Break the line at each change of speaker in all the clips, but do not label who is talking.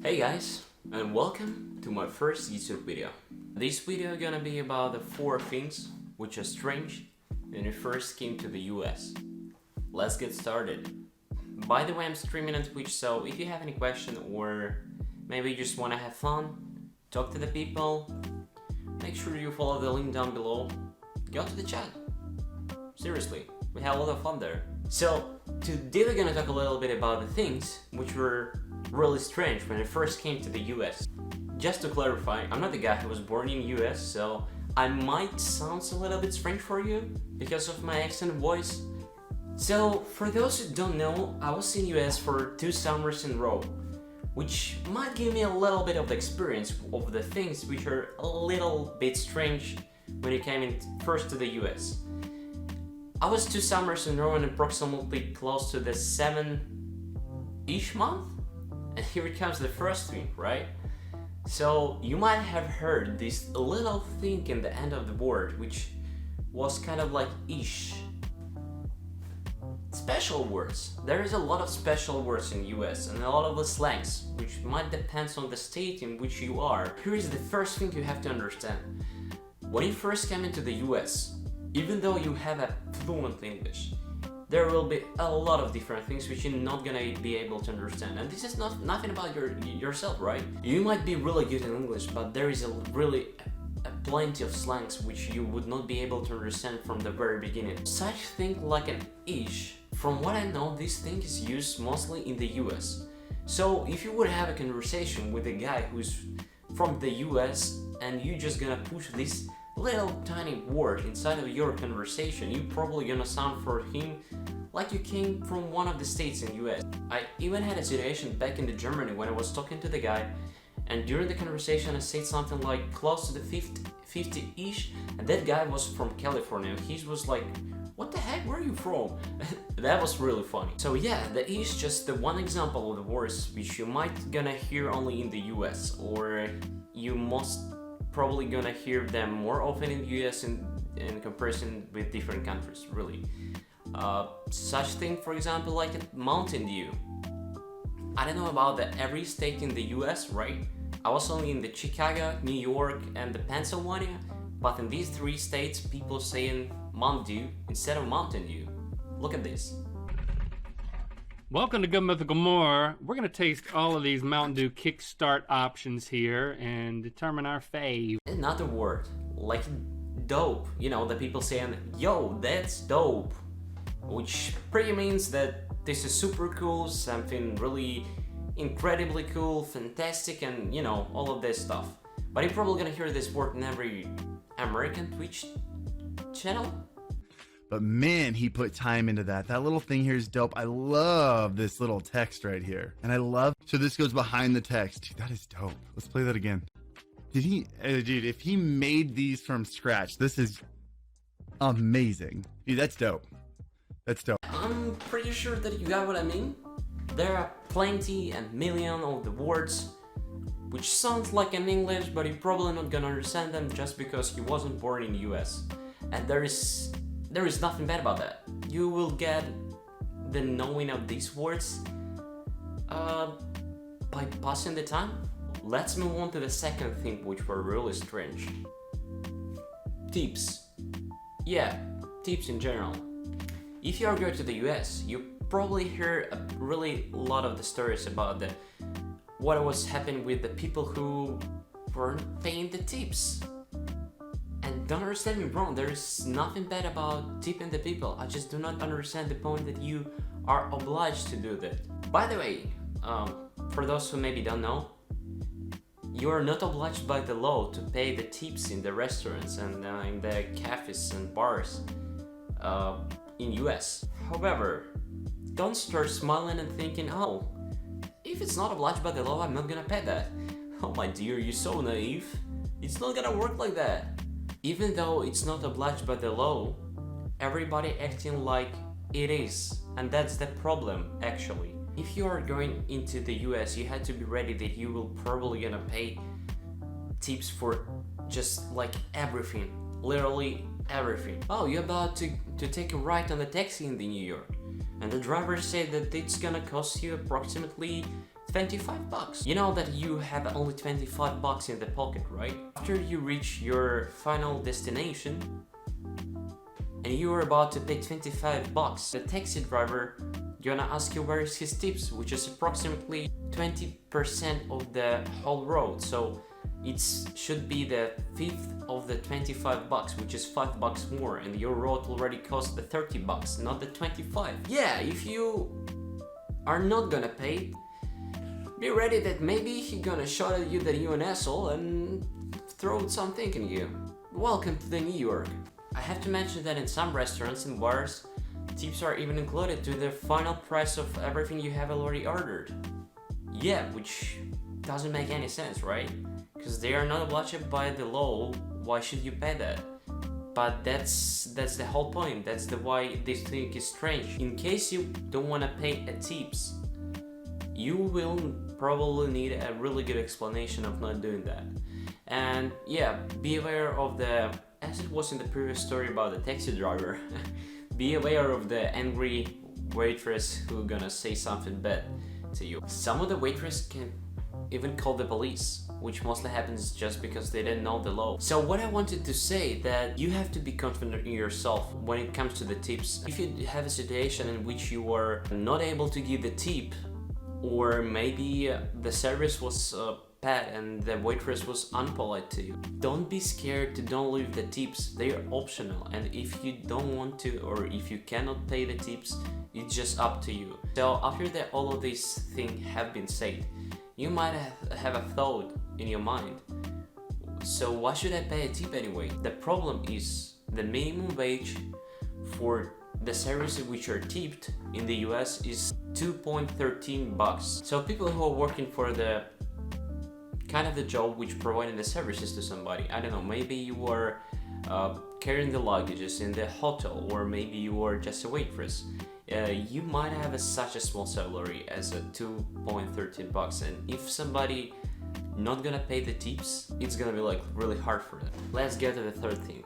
Hey guys, and welcome to my first YouTube video. This video gonna be about the 4 things which are strange when you first came to the US. Let's get started. By the way, I'm streaming on Twitch, so if you have any question or maybe you just wanna have fun, talk to the people, make sure you follow the link down below, go to the chat. Seriously, we have a lot of fun there. So, today we're gonna talk a little bit about the things which were really strange when I first came to the US. Just to clarify, I'm not the guy who was born in US, so I might sound a little bit strange for you because of my accent voice. So, for those who don't know, I was in US for 2 summers in a row, which might give me a little bit of the experience of the things which are a little bit strange when you came in first to the US. I was 2 summers in a row and approximately close to the 7-ish month. And here it comes the first thing, right? So you might have heard this little thing in the end of the word, which was kind of like ish. Special words. There is a lot of special words in US and a lot of the slangs, which might depend on the state in which you are. Here is the first thing you have to understand. When you first come into the US, even though you have a fluent English, there will be a lot of different things which you're not gonna be able to understand. And this is nothing about yourself, right? You might be really good in English, but there is a plenty of slangs which you would not be able to understand from the very beginning. Such thing like an ish. From what I know, this thing is used mostly in the US. So if you would have a conversation with a guy who's from the US and you just gonna push this little tiny word inside of your conversation, you probably gonna sound for him like you came from one of the states in US. I even had a situation back in Germany when I was talking to the guy, and during the conversation I said something like close to the 50-ish, and that guy was from California. He was like, what the heck, where are you from? That was really funny. So yeah, that is just the one example of the words which you might gonna hear only in the US, or you most probably gonna hear them more often in the US in comparison with different countries, really. Such thing, for example, like a Mountain Dew. I don't know about every state in the US, right? I was only in the Chicago, New York, and the Pennsylvania, but in these 3 states, people saying Mountain Dew instead of Mountain Dew. Look at this.
Welcome to Good Mythical More. We're going to taste all of these Mountain Dew Kickstart options here and determine our fave.
Another word, like dope. You know, the people saying, yo, that's dope. Which pretty means that this is super cool, something really incredibly cool, fantastic, and you know, all of this stuff. But you're probably gonna hear this word in every American Twitch channel.
But man, he put time into that. That little thing here is dope. I love this little text right here. And I love, so this goes behind the text. Dude, that is dope. Let's play that again. Did he, dude, if he made these from scratch, this is amazing. Dude, that's dope. That's dope.
I'm pretty sure that you got what I mean. There are plenty and million of the words which sounds like in English, but you're probably not gonna understand them just because you wasn't born in the US. And there is nothing bad about that. You will get the knowing of these words by passing the time. Let's move on to the second thing which were really strange. Tips. Yeah, tips in general. If you are going to the US, you probably hear a really lot of the stories about what was happening with the people who weren't paying the tips. And don't understand me wrong, there is nothing bad about tipping the people. I just do not understand the point that you are obliged to do that. By the way, for those who maybe don't know, you are not obliged by the law to pay the tips in the restaurants and in the cafes and bars in US. However, don't start smiling and thinking, oh, if it's not obliged by the law, I'm not gonna pay that. Oh my dear, you're so naive. It's not gonna work like that. Even though it's not obliged by the law, everybody acting like it is, and that's the problem actually. If you are going into the US, you had to be ready that you will probably gonna pay tips for just like everything, literally everything. Oh, you're about to take a ride on the taxi in the New York, and the driver said that it's gonna cost you approximately 25 bucks. You know that you have only 25 bucks in the pocket, right? After you reach your final destination and you are about to pay 25 bucks, the taxi driver gonna ask you where is his tips, which is approximately 20% of the whole road. So it should be the fifth of the 25 bucks, which is 5 bucks more, and your road already cost the 30 bucks, not the 25. Yeah, if you are not gonna pay, be ready that maybe he gonna shout at you that you an asshole and throw something in you. Welcome to the New York. I have to mention that in some restaurants and bars, tips are even included to the final price of everything you have already ordered. Yeah, which doesn't make any sense, right? Because they are not obliged by the law, why should you pay that? But that's the whole point, that's the why this thing is strange. In case you don't want to pay a tips, you will probably need a really good explanation of not doing that. And yeah, be aware of the, as it was in the previous story about the taxi driver, be aware of the angry waitress who gonna say something bad to you. Some of the waitress can even call the police, which mostly happens just because they didn't know the law. So what I wanted to say that you have to be confident in yourself when it comes to the tips. If you have a situation in which you are not able to give the tip, or maybe the service was bad and the waitress was unpolite to you, don't be scared to don't leave the tips. They are optional, and if you don't want to or if you cannot pay the tips, it's just up to you. So after that all of these things have been said, you might have a thought in your mind, so why should I pay a tip anyway? The problem is the minimum wage for the services which are tipped in the US is 2.13 bucks. So people who are working for the kind of the job which providing the services to somebody, I don't know, maybe you are carrying the luggages in the hotel, or maybe you are just a waitress. You might have such a small salary as a 2.13 bucks, and if somebody not gonna pay the tips, it's gonna be like really hard for them. Let's get to the third thing.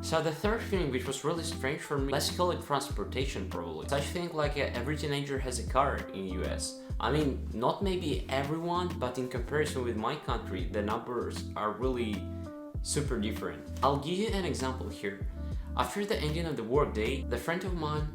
So the third thing, which was really strange for me, let's call it transportation probably. Such thing like every teenager has a car in US. I mean, not maybe everyone, but in comparison with my country, the numbers are really super different. I'll give you an example here. After the ending of the workday, the friend of mine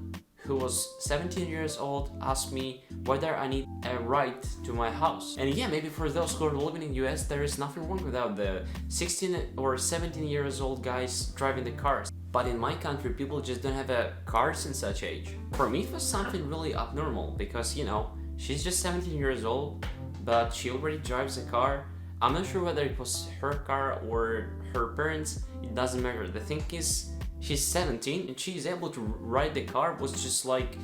who was 17 years old asked me whether I need a ride to my house. And yeah, maybe for those who are living in US, there is nothing wrong without the 16 or 17 years old guys driving the cars. But in my country, people just don't have cars in such age. For me, it was something really abnormal because, you know, she's just 17 years old, but she already drives a car. I'm not sure whether it was her car or her parents, it doesn't matter. The thing is, she's 17 and she's able to ride the car. Was just like,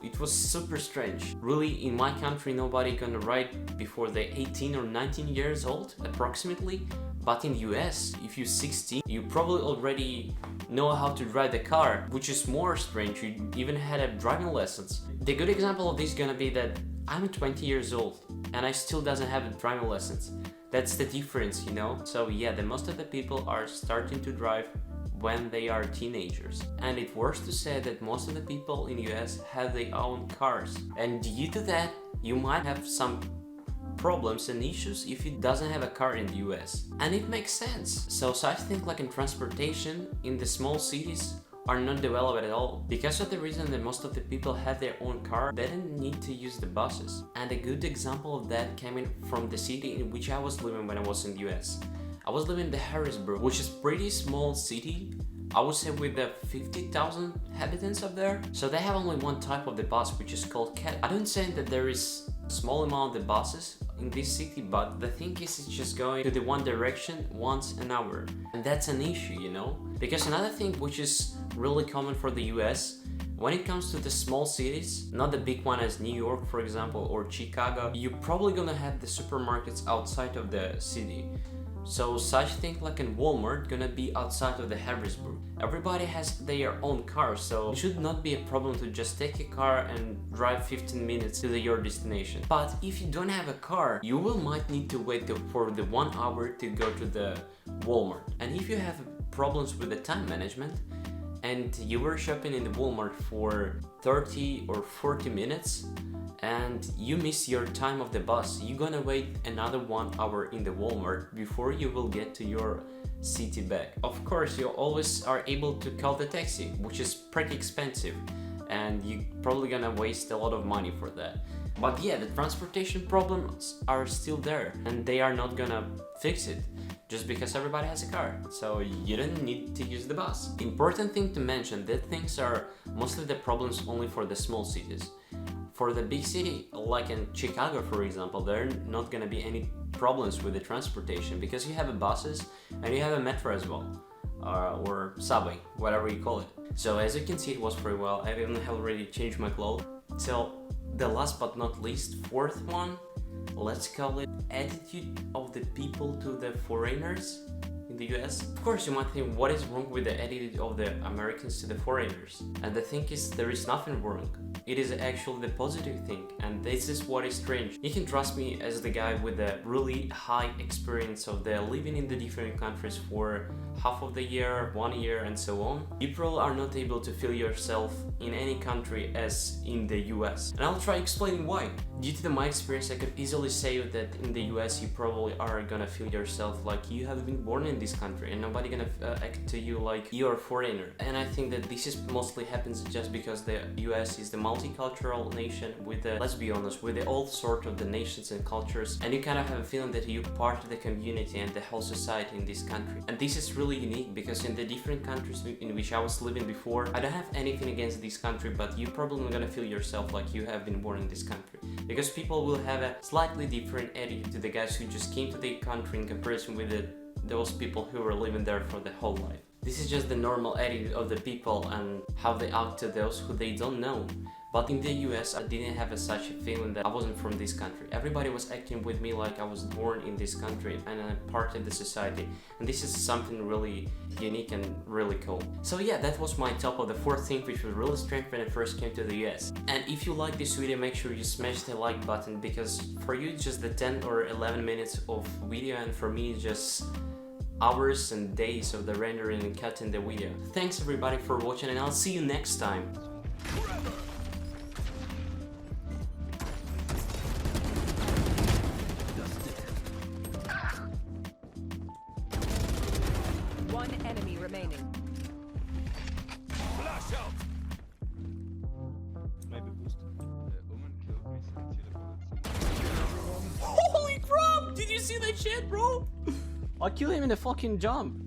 it was super strange. Really, in my country, nobody gonna ride before they're 18 or 19 years old, approximately. But in US, if you're 16, you probably already know how to drive the car, which is more strange. You even had a driving lessons. The good example of this is gonna be that I'm 20 years old and I still doesn't have a driving lessons. That's the difference, you know? So yeah, the most of the people are starting to drive when they are teenagers. And it's worse to say that most of the people in US have their own cars. And due to that, you might have some problems and issues if you doesn't have a car in the US. And it makes sense. So such things like in transportation in the small cities are not developed at all. Because of the reason that most of the people have their own car, they didn't need to use the buses. And a good example of that came in from the city in which I was living when I was in the US. I was living in the Harrisburg, which is pretty small city. I would say with the 50,000 inhabitants up there. So they have only one type of the bus, which is called CAT. I don't say that there is a small amount of the buses in this city, but the thing is it's just going to the one direction once an hour. And that's an issue, you know? Because another thing which is really common for the US, when it comes to the small cities, not the big one as New York, for example, or Chicago, you're probably gonna have the supermarkets outside of the city. So such thing like in Walmart gonna be outside of the Harrisburg. Everybody has their own car, so it should not be a problem to just take a car and drive 15 minutes to your destination. But if you don't have a car, you might need to wait for the 1 hour to go to the Walmart. And if you have problems with the time management and you were shopping in the Walmart for 30 or 40 minutes, and you miss your time of the bus, you're gonna wait another 1 hour in the Walmart before you will get to your city back. Of course, you always are able to call the taxi, which is pretty expensive, and you're probably gonna waste a lot of money for that. But yeah, the transportation problems are still there, and they are not gonna fix it just because everybody has a car, so you don't need to use the bus. Important thing to mention, that things are mostly the problems only for the small cities. For the big city, like in Chicago for example, there are not gonna be any problems with the transportation because you have buses and you have a metro as well, or subway, whatever you call it. So as you can see, it was pretty well. I even have already changed my clothes. So the last but not least, fourth one, let's call it attitude of the people to the foreigners in the US. Of course, you might think, what is wrong with the attitude of the Americans to the foreigners? And the thing is, there is nothing wrong. It is actually the positive thing, and this is what is strange. You can trust me as the guy with a really high experience of the living in the different countries for half of the year, 1 year, and so on. You probably are not able to feel yourself in any country as in the US. And I'll try explaining why. Due to my experience, I could easily say that in the US you probably are gonna feel yourself like you have been born in this country and nobody gonna act to you like you're a foreigner. And I think that this is mostly happens just because the US is the multicultural nation with the, let's be honest, with the all sort of the nations and cultures, and you kind of have a feeling that you're part of the community and the whole society in this country. And this is really unique because in the different countries in which I was living before, I don't have anything against this country, but you're probably not gonna feel yourself like you have been born in this country, because people will have a slightly different attitude to the guys who just came to the country in comparison with those people who were living there for the whole life. This is just the normal attitude of the people and how they act to those who they don't know. But in the US, I didn't have such a feeling that I wasn't from this country. Everybody was acting with me like I was born in this country and I'm part of the society. And this is something really unique and really cool. So yeah, that was my top of the 4th thing which was really strange when I first came to the US. And if you like this video, make sure you smash the like button, because for you it's just the 10 or 11 minutes of video, and for me it's just hours and days of the rendering and cutting the video. Thanks everybody for watching, and I'll see you next time.
One enemy remaining.
Flash out!
Maybe boost. Omen killed me, so I
Holy crap! Did you see that shit, bro? I killed him in the fucking jump.